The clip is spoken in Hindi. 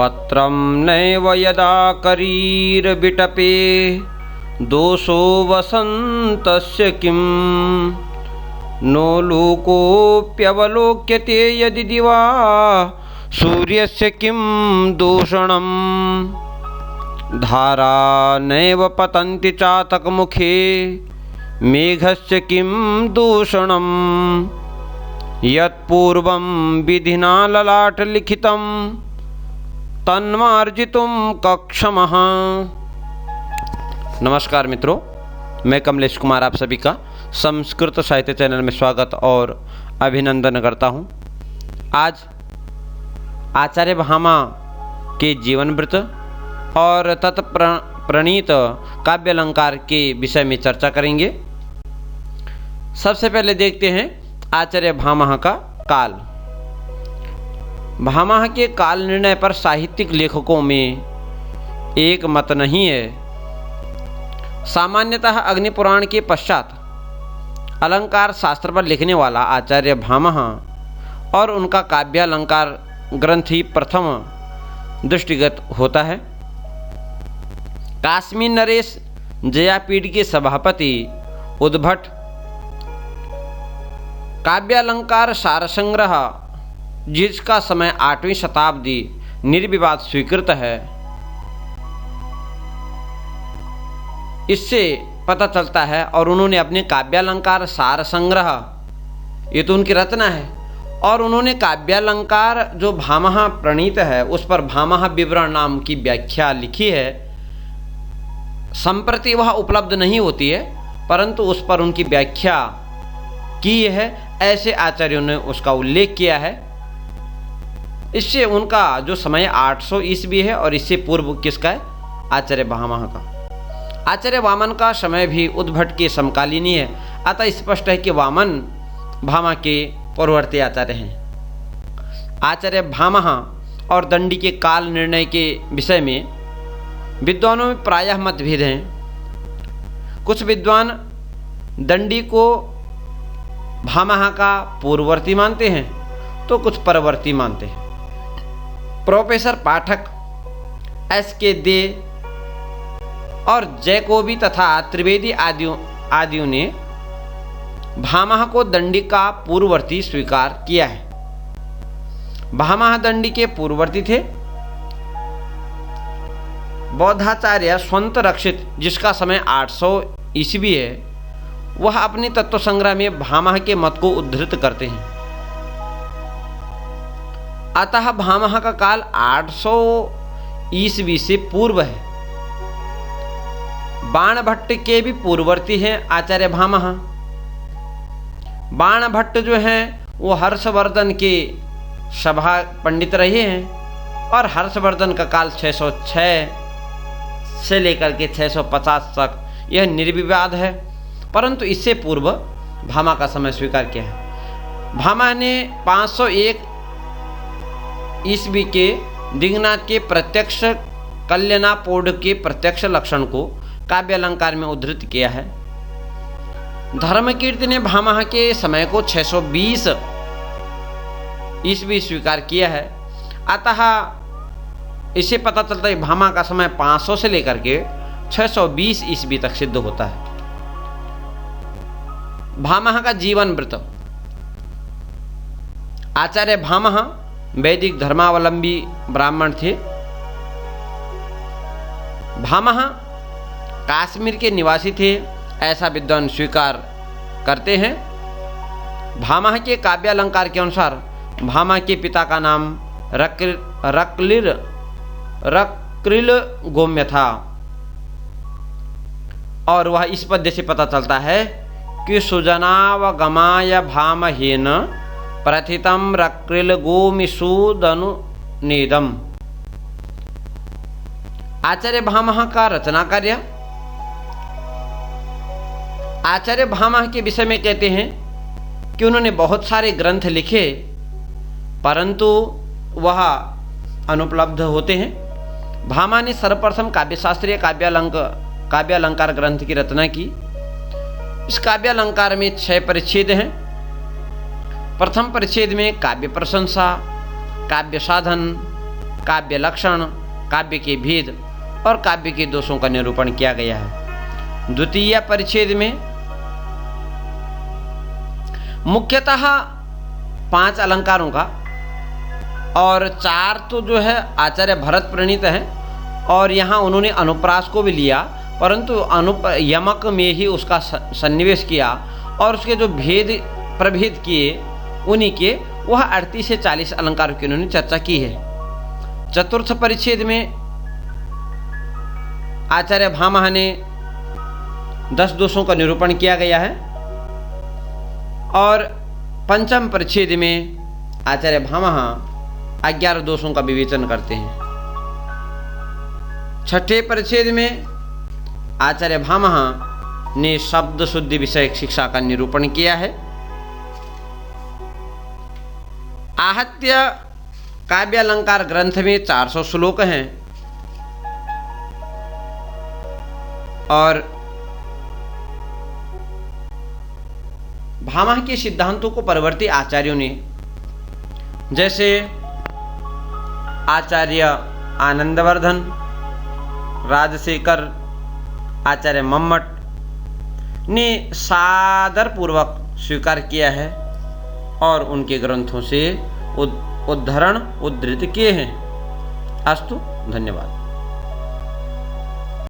पत्रं नैव यदा करीर्विटपे दोषो वसन्तस्य किं नो लोकोऽप्यवलोक्यते यदि दिवा सूर्यस्य किं दूषणम् धारा नैव पतन्ति चातकमुखे मेघस्य किं दूषणम् यत्पूर्वं विधिना ललाटलिखितं तन्मार्जितुं कक्षमः। नमस्कार मित्रों, मैं कमलेश कुमार आप सभी का संस्कृत साहित्य चैनल में स्वागत और अभिनंदन करता हूं। आज आचार्य भामा के जीवन वृत्त और तत्प्रणीत काव्य अलंकार के विषय में चर्चा करेंगे। सबसे पहले देखते हैं आचार्य भामा का काल। भामा के काल निर्णय पर साहित्यिक लेखकों में एक मत नहीं है। सामान्यतः अग्निपुराण के पश्चात अलंकार शास्त्र पर लिखने वाला आचार्य भामा और उनका काव्यालंकार ग्रंथ ही प्रथम दृष्टिगत होता है। काश्मीर नरेश जयापीठ के सभापति उद्भट काव्यालंकार सारसंग्रह, जिसका समय 8वीं शताब्दी निर्विवाद स्वीकृत है, इससे पता चलता है। और उन्होंने अपने काव्यालंकार सार संग्रह, ये तो उनकी रचना है, और उन्होंने काव्यालंकार जो भामा प्रणीत है उस पर भामा विवरण नाम की व्याख्या लिखी है। संप्रति वह उपलब्ध नहीं होती है, परंतु उस पर उनकी व्याख्या की है, ऐसे आचार्यों ने उसका उल्लेख किया है। इससे उनका जो समय 800 ईस्वी है और इससे पूर्व किसका है? आचार्य भामा का। आचार्य वामन का समय भी उद्भट के समकालीन ही है, अतः स्पष्ट है कि वामन भामा के पूर्ववर्ती आचार्य हैं। आचार्य भामा और दंडी के काल निर्णय के विषय में विद्वानों में प्रायः मतभेद हैं। कुछ विद्वान दंडी को भामा का पूर्ववर्ती मानते हैं तो कुछ परवर्ती मानते हैं। प्रोफेसर पाठक, एस.के. दे और जैकोबी तथा त्रिवेदी आदियों ने भामा को दंडी का पूर्ववर्ती स्वीकार किया है। भामा दंडी के पूर्ववर्ती थे। बौद्धाचार्य स्वंत रक्षित, जिसका समय 800 ईस्वी है, वह अपने तत्व संग्रह में भामा के मत को उद्धृत करते हैं। अतः भामा का काल 800 ईस्वी से पूर्व है। बाणभट्ट के भी पूर्ववर्ती हैं आचार्य भामा। बाणभट्ट जो हैं वो हर्षवर्धन के सभा पंडित रहे हैं, और हर्षवर्धन का काल 606 से लेकर के 650 तक यह निर्विवाद है, परंतु इससे पूर्व भामा का समय स्वीकार किया है। भामा ने 501 ईस्वी के दिग्नाथ के प्रत्यक्ष कल्याणापोड के प्रत्यक्ष लक्षण को काव्य अलंकार में उद्धृत किया है। धर्मकीर्ति ने भामा के समय को 620 ईस्वी स्वीकार किया है। अतः इससे पता चलता है भामा का समय 500 से लेकर के 620 ईस्वी तक सिद्ध होता है। भामा का जीवन वृत्त। आचार्य भामा वैदिक धर्मावलंबी ब्राह्मण थे। भामा काश्मीर के निवासी थे, ऐसा विद्वान स्वीकार करते हैं। भामा के काव्यालंकार के अनुसार भामा के पिता का नाम रक्लिल गोम्य था, और वह इस पद्य से पता चलता है कि सुजनावगमाय भामहेन प्रथितम रक्लिल गोमिसूदनुनेदम। आचार्य भामा का रचना कार्य। आचार्य भामा के विषय में कहते हैं कि उन्होंने बहुत सारे ग्रंथ लिखे, परंतु वह अनुपलब्ध होते हैं। भामा ने सर्वप्रथम काव्यशास्त्रीय काव्यालंकार ग्रंथ की रचना की। इस काव्यालंकार में 6 परिच्छेद हैं। प्रथम परिच्छेद में काव्य प्रशंसा, काव्य साधन, काव्य लक्षण, काव्य के भेद और काव्य के दोषों का निरूपण किया गया है। द्वितीय परिच्छेद में मुख्यतः 5 अलंकारों का और 4 तो जो है आचार्य भरत प्रणीत हैं और यहाँ उन्होंने अनुप्रास को भी लिया, परंतु यमक में ही उसका सन्निवेश किया और उसके जो भेद प्रभेद किए उन्हीं के वह 38 से 40 अलंकारों की उन्होंने चर्चा की है। चतुर्थ परिच्छेद में आचार्य भामह ने 10 दोषों का निरूपण किया गया है और पंचम परिच्छेद में आचार्य भामह 11 दोषों का विवेचन करते हैं। छठे परिच्छेद में आचार्य भामह ने शब्द शुद्धि विषयक शिक्षा का निरूपण किया है। आहत्य काव्य अलंकार ग्रंथ में 400 श्लोक हैं और भामह के सिद्धांतों को परवर्ती आचार्यों ने, जैसे आचार्य आनंदवर्धन, राजशेखर, आचार्य मम्मट ने सादर पूर्वक स्वीकार किया है और उनके ग्रंथों से उद्धरण उद्धृत किए हैं। अस्तु, धन्यवाद।